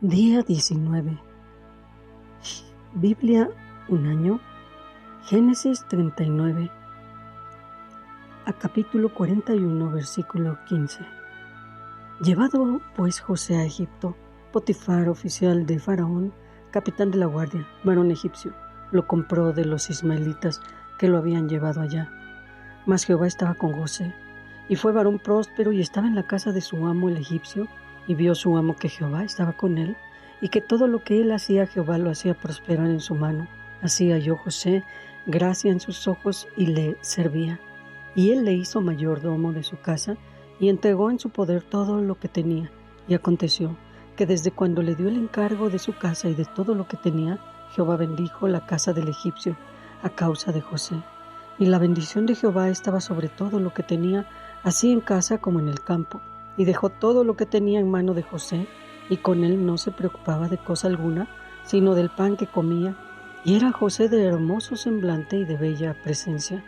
Día 19. Biblia, un año. Génesis 39. A capítulo 41, versículo 15. Llevado pues José a Egipto, Potifar, oficial de Faraón, capitán de la guardia, varón egipcio, lo compró de los ismaelitas que lo habían llevado allá. Mas Jehová estaba con José, y fue varón próspero, y estaba en la casa de su amo el egipcio, y vio su amo que Jehová estaba con él, y que todo lo que él hacía, Jehová lo hacía prosperar en su mano. Así halló José gracia en sus ojos, y le servía. Y él le hizo mayordomo de su casa, y entregó en su poder todo lo que tenía. Y aconteció que desde cuando le dio el encargo de su casa y de todo lo que tenía, Jehová bendijo la casa del egipcio a causa de José. Y la bendición de Jehová estaba sobre todo lo que tenía, así en casa como en el campo. Y dejó todo lo que tenía en mano de José, y con él no se preocupaba de cosa alguna, sino del pan que comía. Y era José de hermoso semblante y de bella presencia.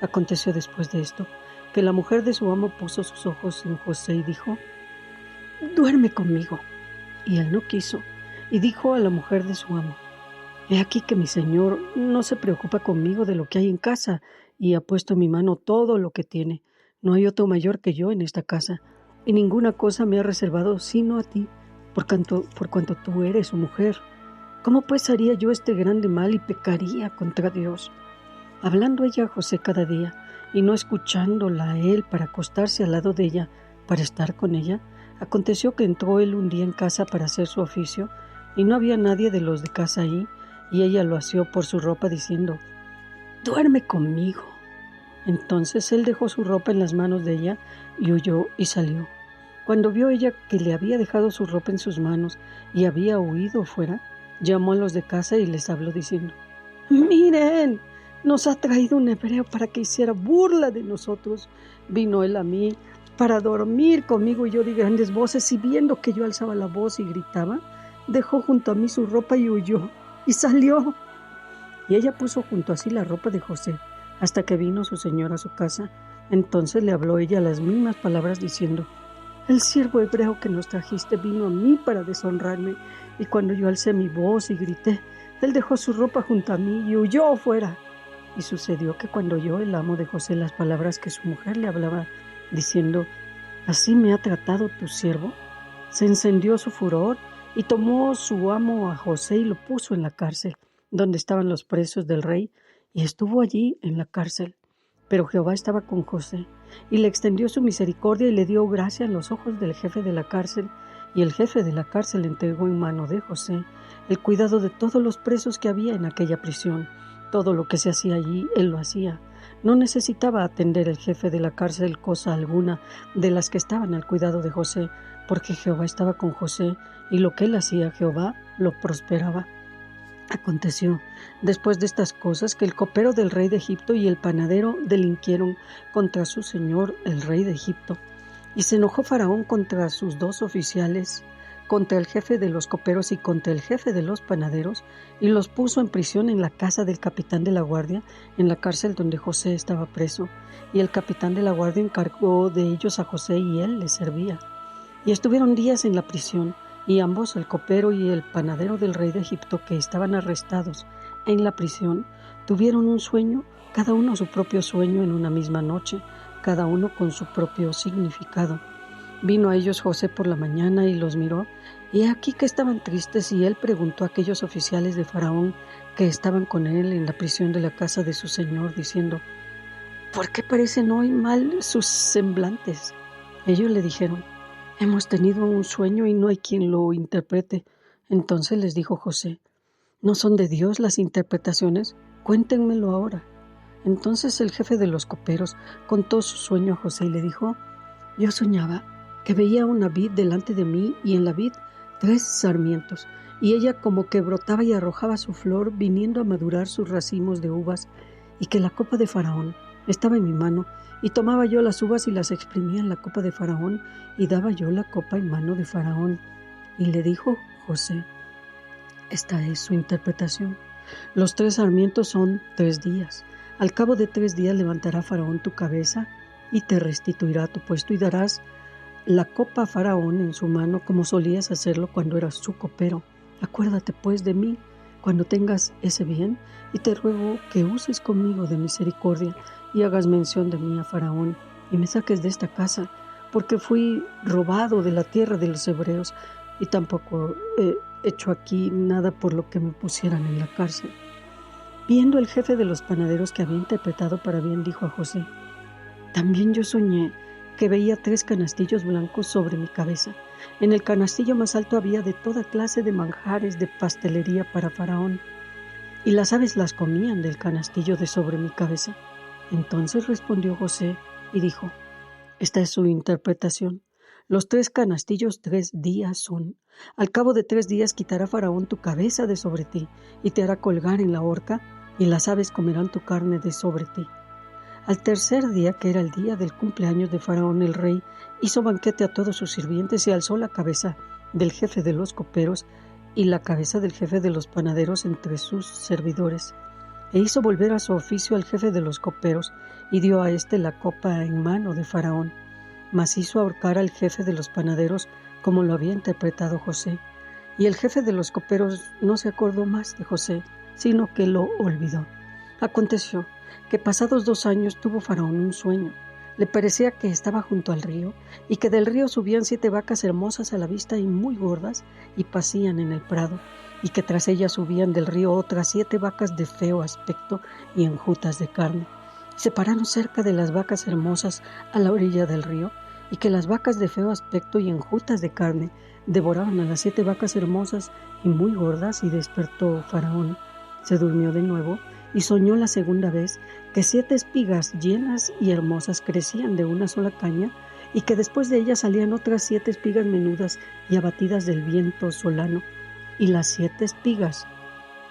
Aconteció después de esto, que la mujer de su amo puso sus ojos en José y dijo: «Duerme conmigo». Y él no quiso, y dijo a la mujer de su amo: «He aquí que mi señor no se preocupa conmigo de lo que hay en casa, y ha puesto en mi mano todo lo que tiene. No hay otro mayor que yo en esta casa, y ninguna cosa me ha reservado sino a ti, por cuanto tú eres su mujer. ¿Cómo pues haría yo este grande mal y pecaría contra Dios?». Hablando ella a José cada día, y no escuchándola a él para acostarse al lado de ella, para estar con ella, aconteció que entró él un día en casa para hacer su oficio, y no había nadie de los de casa ahí, y ella lo asió por su ropa, diciendo: «Duerme conmigo». Entonces él dejó su ropa en las manos de ella, y huyó y salió. Cuando vio ella que le había dejado su ropa en sus manos, y había huido fuera, llamó a los de casa y les habló diciendo: «Miren, nos ha traído un hebreo para que hiciera burla de nosotros. Vino él a mí para dormir conmigo, y yo di grandes voces, y viendo que yo alzaba la voz y gritaba, dejó junto a mí su ropa y huyó, y salió». Y ella puso junto a sí la ropa de José, hasta que vino su señor a su casa. Entonces le habló ella las mismas palabras, diciendo: «El siervo hebreo que nos trajiste vino a mí para deshonrarme, y cuando yo alcé mi voz y grité, él dejó su ropa junto a mí y huyó fuera». Y sucedió que cuando oyó el amo de José las palabras que su mujer le hablaba, diciendo: «Así me ha tratado tu siervo», se encendió su furor, y tomó su amo a José y lo puso en la cárcel, donde estaban los presos del rey, y estuvo allí en la cárcel. Pero Jehová estaba con José, y le extendió su misericordia, y le dio gracia en los ojos del jefe de la cárcel, y el jefe de la cárcel entregó en mano de José el cuidado de todos los presos que había en aquella prisión. Todo lo que se hacía allí, él lo hacía. No necesitaba atender el jefe de la cárcel cosa alguna de las que estaban al cuidado de José, porque Jehová estaba con José, y lo que él hacía, Jehová lo prosperaba. Aconteció después de estas cosas que el copero del rey de Egipto y el panadero delinquieron contra su señor el rey de Egipto. Y se enojó Faraón contra sus dos oficiales, contra el jefe de los coperos y contra el jefe de los panaderos, y los puso en prisión en la casa del capitán de la guardia, en la cárcel donde José estaba preso. Y el capitán de la guardia encargó de ellos a José, y él les servía. Y estuvieron días en la prisión, y ambos, el copero y el panadero del rey de Egipto, que estaban arrestados en la prisión, tuvieron un sueño, cada uno su propio sueño en una misma noche, cada uno con su propio significado. Vino a ellos José por la mañana y los miró, y aquí que estaban tristes, y él preguntó a aquellos oficiales de Faraón que estaban con él en la prisión de la casa de su señor, diciendo: «¿Por qué parecen hoy mal sus semblantes?». Ellos le dijeron: «Hemos tenido un sueño y no hay quien lo interprete». Entonces les dijo José: «¿No son de Dios las interpretaciones? Cuéntenmelo ahora». Entonces el jefe de los coperos contó su sueño a José y le dijo: «Yo soñaba que veía una vid delante de mí, y en la vid 3 sarmientos, y ella como que brotaba y arrojaba su flor, viniendo a madurar sus racimos de uvas, y que la copa de Faraón estaba en mi mano, y tomaba yo las uvas y las exprimía en la copa de Faraón, y daba yo la copa en mano de Faraón». Y le dijo José: «Esta es su interpretación. Los 3 sarmientos son 3 días. Al cabo de 3 días levantará Faraón tu cabeza y te restituirá tu puesto, y darás la copa a Faraón en su mano, como solías hacerlo cuando eras su copero. Acuérdate pues de mí cuando tengas ese bien, y te ruego que uses conmigo de misericordia y hagas mención de mí a Faraón, y me saques de esta casa, porque fui robado de la tierra de los hebreos, y tampoco he hecho aquí nada por lo que me pusieran en la cárcel. Viendo el jefe de los panaderos que había interpretado para bien, dijo a José: también yo soñé que veía 3 canastillos blancos sobre mi cabeza. En el canastillo más alto había de toda clase de manjares de pastelería para Faraón, y las aves las comían del canastillo de sobre mi cabeza. Entonces respondió José y dijo: esta es su interpretación. Los 3 canastillos 3 días son. Al cabo de 3 días quitará Faraón tu cabeza de sobre ti, y te hará colgar en la horca, y las aves comerán tu carne de sobre ti. Al tercer día, que era el día del cumpleaños de Faraón el rey, hizo banquete a todos sus sirvientes y alzó la cabeza del jefe de los coperos y la cabeza del jefe de los panaderos entre sus servidores. E hizo volver a su oficio al jefe de los coperos y dio a éste la copa en mano de Faraón. Mas hizo ahorcar al jefe de los panaderos como lo había interpretado José. Y el jefe de los coperos no se acordó más de José, sino que lo olvidó. Aconteció que pasados 2 años tuvo Faraón un sueño. Le parecía que estaba junto al río, y que del río subían 7 vacas hermosas a la vista y muy gordas, y pacían en el prado, y que tras ellas subían del río otras 7 vacas de feo aspecto y enjutas de carne. Y se pararon cerca de las vacas hermosas a la orilla del río, y que las vacas de feo aspecto y enjutas de carne devoraban a las 7 vacas hermosas y muy gordas, y despertó Faraón. Se durmió de nuevo, y soñó la segunda vez que 7 espigas llenas y hermosas crecían de una sola caña, y que después de ellas salían otras 7 espigas menudas y abatidas del viento solano, y las 7 espigas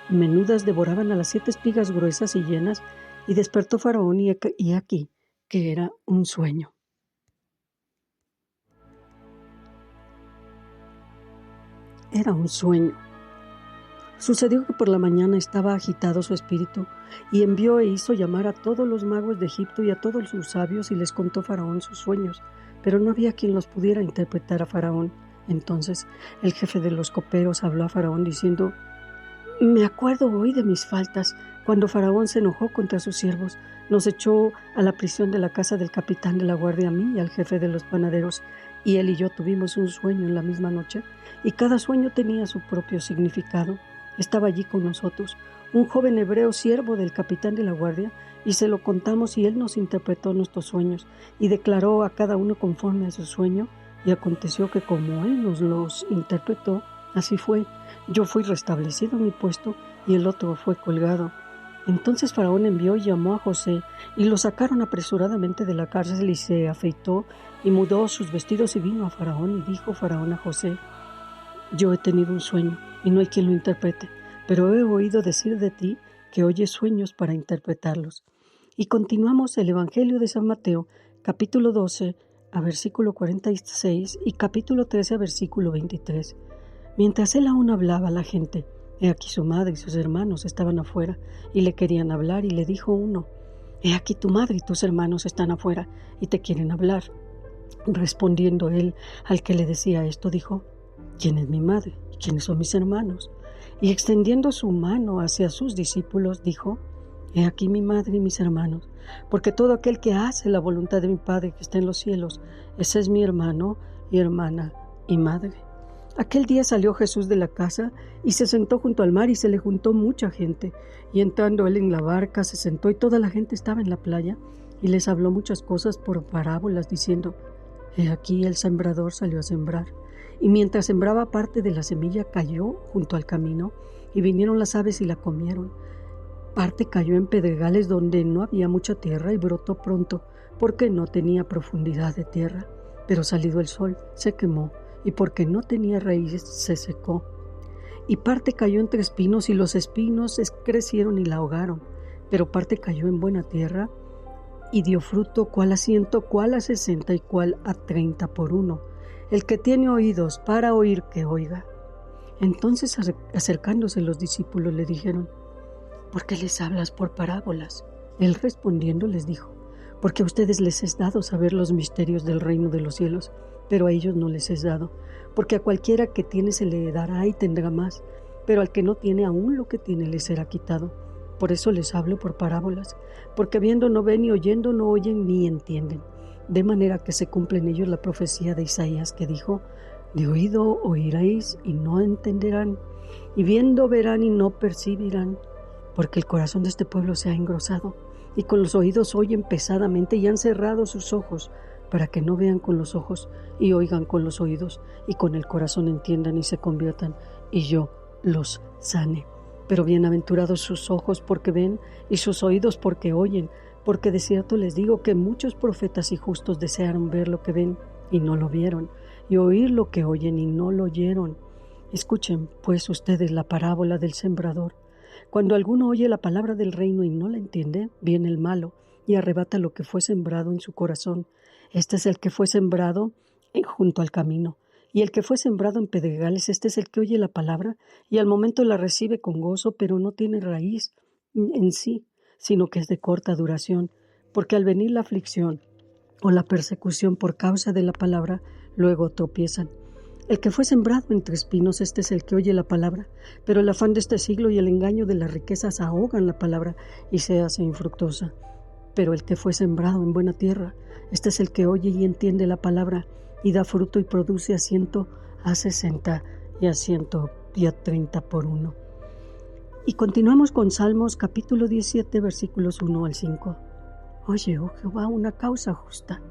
menudas devoraban a las 7 espigas gruesas y llenas, y despertó Faraón, y aquí que era un sueño. Era un sueño. Sucedió que por la mañana estaba agitado su espíritu, y envió e hizo llamar a todos los magos de Egipto y a todos sus sabios, y les contó Faraón sus sueños, pero no había quien los pudiera interpretar a Faraón. Entonces el jefe de los coperos habló a Faraón diciendo: me acuerdo hoy de mis faltas, cuando Faraón se enojó contra sus siervos, nos echó a la prisión de la casa del capitán de la guardia, a mí y al jefe de los panaderos, y él y yo tuvimos un sueño en la misma noche, y cada sueño tenía su propio significado. Estaba allí con nosotros un joven hebreo, siervo del capitán de la guardia, y se lo contamos, y él nos interpretó nuestros sueños y declaró a cada uno conforme a su sueño, y aconteció que como él nos los interpretó, así fue. Yo fui restablecido en mi puesto y el otro fue colgado. Entonces Faraón envió y llamó a José, y lo sacaron apresuradamente de la cárcel, y se afeitó y mudó sus vestidos y vino a Faraón. Y dijo Faraón a José: yo he tenido un sueño y no hay quien lo interprete, pero he oído decir de ti que oyes sueños para interpretarlos. Y continuamos el Evangelio de San Mateo, capítulo 12, a versículo 46, y capítulo 13, a versículo 23. Mientras él aún hablaba a la gente, he aquí su madre y sus hermanos estaban afuera, y le querían hablar, y le dijo uno: he aquí tu madre y tus hermanos están afuera, y te quieren hablar. Respondiendo él al que le decía esto, dijo: ¿quién es mi madre y quiénes son mis hermanos? Y extendiendo su mano hacia sus discípulos, dijo: he aquí mi madre y mis hermanos, porque todo aquel que hace la voluntad de mi Padre que está en los cielos, ese es mi hermano y hermana y madre. Aquel día salió Jesús de la casa y se sentó junto al mar, y se le juntó mucha gente. Y entrando él en la barca, se sentó, y toda la gente estaba en la playa, y les habló muchas cosas por parábolas, diciendo: he aquí el sembrador salió a sembrar. Y mientras sembraba, parte de la semilla cayó junto al camino, y vinieron las aves y la comieron. Parte cayó en pedregales donde no había mucha tierra, y brotó pronto, porque no tenía profundidad de tierra. Pero salido el sol, se quemó, y porque no tenía raíces, se secó. Y parte cayó entre espinos, y los espinos crecieron y la ahogaron. Pero parte cayó en buena tierra, y dio fruto, cuál a 100, cuál a 60, y cuál a 30 por uno. El que tiene oídos para oír, que oiga. Entonces, acercándose los discípulos, le dijeron: ¿por qué les hablas por parábolas? Él respondiendo les dijo: porque a ustedes les es dado saber los misterios del reino de los cielos, pero a ellos no les es dado. Porque a cualquiera que tiene se le dará y tendrá más, pero al que no tiene, aún lo que tiene le será quitado. Por eso les hablo por parábolas, porque viendo no ven y oyendo no oyen ni entienden. De manera que se cumple en ellos la profecía de Isaías que dijo: de oído oiréis y no entenderán, y viendo verán y no percibirán, porque el corazón de este pueblo se ha engrosado, y con los oídos oyen pesadamente, y han cerrado sus ojos, para que no vean con los ojos, y oigan con los oídos, y con el corazón entiendan y se conviertan, y yo los sane. Pero bienaventurados sus ojos porque ven, y sus oídos porque oyen, porque de cierto les digo que muchos profetas y justos desearon ver lo que ven, y no lo vieron, y oír lo que oyen, y no lo oyeron. Escuchen, pues, ustedes la parábola del sembrador. Cuando alguno oye la palabra del reino y no la entiende, viene el malo y arrebata lo que fue sembrado en su corazón. Este es el que fue sembrado junto al camino. Y el que fue sembrado en pedregales, este es el que oye la palabra y al momento la recibe con gozo, pero no tiene raíz en sí, sino que es de corta duración, porque al venir la aflicción o la persecución por causa de la palabra, luego tropiezan. El que fue sembrado entre espinos, este es el que oye la palabra, pero el afán de este siglo y el engaño de las riquezas ahogan la palabra y se hace infructuosa. Pero el que fue sembrado en buena tierra, este es el que oye y entiende la palabra y da fruto y produce a 100, a 60 y a 100 y a 30 por uno. Y continuamos con Salmos capítulo 17, versículos 1 al 5. Oye, oh Jehová, una causa justa.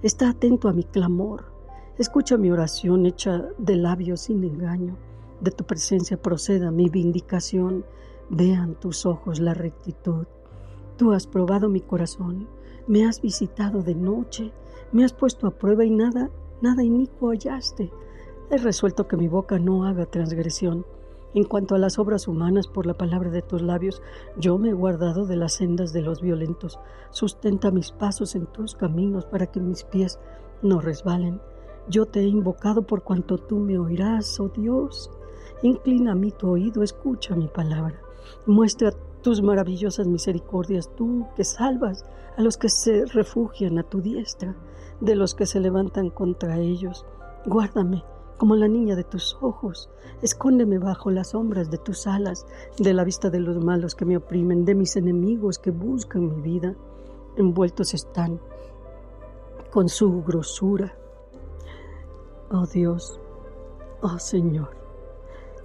Está atento a mi clamor. Escucha mi oración hecha de labios sin engaño. De tu presencia proceda mi vindicación. Vean tus ojos la rectitud. Tú has probado mi corazón. Me has visitado de noche. Me has puesto a prueba y nada inicuo hallaste. He resuelto que mi boca no haga transgresión. En cuanto a las obras humanas, por la palabra de tus labios, yo me he guardado de las sendas de los violentos. Sustenta mis pasos en tus caminos para que mis pies no resbalen. Yo te he invocado por cuanto tú me oirás, oh Dios. Inclina a mí tu oído, escucha mi palabra. Muestra tus maravillosas misericordias, tú que salvas a los que se refugian a tu diestra, de los que se levantan contra ellos. Guárdame como la niña de tus ojos. Escóndeme bajo las sombras de tus alas, de la vista de los malos que me oprimen, de mis enemigos que buscan mi vida. Envueltos están con su grosura. Oh Dios, oh Señor,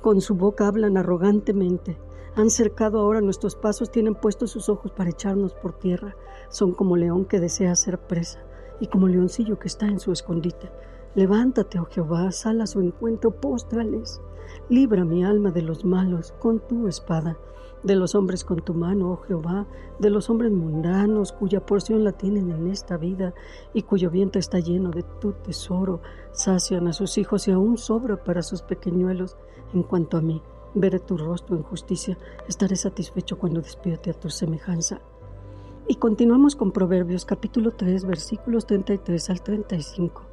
con su boca hablan arrogantemente. Han cercado ahora nuestros pasos, tienen puestos sus ojos para echarnos por tierra. Son como león que desea ser presa y como leoncillo que está en su escondite. Levántate, oh Jehová, sal a su encuentro, póstrales. Libra mi alma de los malos con tu espada, de los hombres con tu mano, oh Jehová, de los hombres mundanos cuya porción la tienen en esta vida y cuyo vientre está lleno de tu tesoro. Sacian a sus hijos y aún sobra para sus pequeñuelos. En cuanto a mí, veré tu rostro en justicia, estaré satisfecho cuando despierte a tu semejanza. Y continuamos con Proverbios capítulo 3, versículos 33 al 35.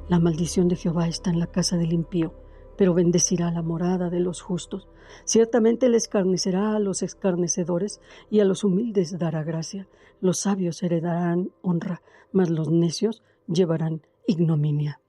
La maldición de Jehová está en la casa del impío, pero bendecirá la morada de los justos. Ciertamente él escarnecerá a los escarnecedores y a los humildes dará gracia. Los sabios heredarán honra, mas los necios llevarán ignominia.